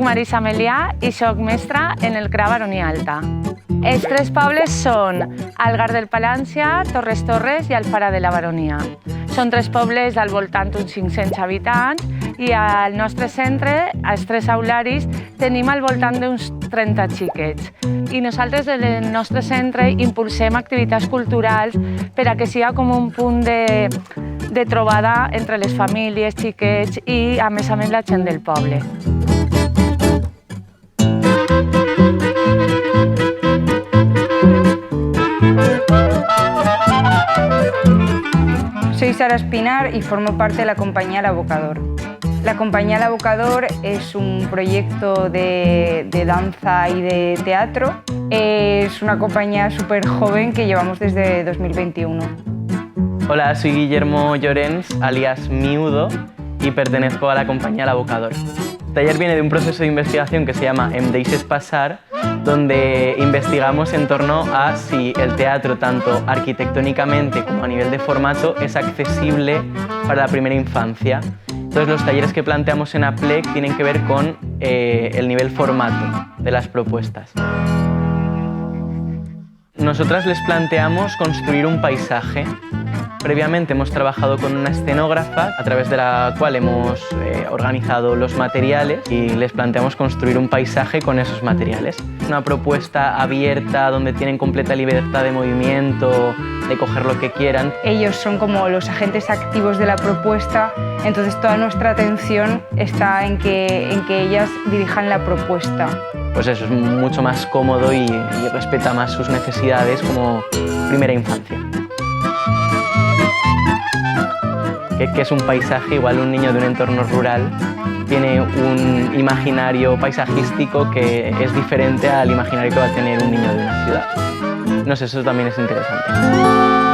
Marisa Melià i soc mestra en el CRA Baronia Alta. Els tres pobles són Algar del Palància, Torres Torres i Alfara de la Baronia. Són tres pobles al voltant d'uns 500 habitants i al nostre centre, als tres aularis, tenim al voltant d'uns 30 xiquets. I nosaltres del nostre centre impulsem activitats culturals per a que siga com un punt de trobada entre les famílies, xiquets i, a més, la gent del poble. Soy Sara Espinar y formo parte de la compañía El Abocador. La compañía El Abocador es un proyecto de danza y de teatro. Es una compañía súper joven que llevamos desde 2021. Hola, soy Guillermo Llorens, alias Miudo, y pertenezco a la compañía El Abocador. El taller viene de un proceso de investigación que se llama Em deixes passar, donde investigamos en torno a si el teatro, tanto arquitectónicamente como a nivel de formato, es accesible para la primera infancia. Entonces, los talleres que planteamos en APLEC tienen que ver con el nivel formato de las propuestas. Nosotras les planteamos construir un paisaje. Previamente hemos trabajado con una escenógrafa a través de la cual hemos organizado los materiales y les planteamos construir un paisaje con esos materiales. Una propuesta abierta donde tienen completa libertad de movimiento, de coger lo que quieran. Ellos son como los agentes activos de la propuesta, entonces toda nuestra atención está en que ellas dirijan la propuesta. Pues eso, es mucho más cómodo y respeta más sus necesidades como primera infancia. Que es un paisaje, igual un niño de un entorno rural tiene un imaginario paisajístico que es diferente al imaginario que va a tener un niño de una ciudad. No sé, eso también es interesante.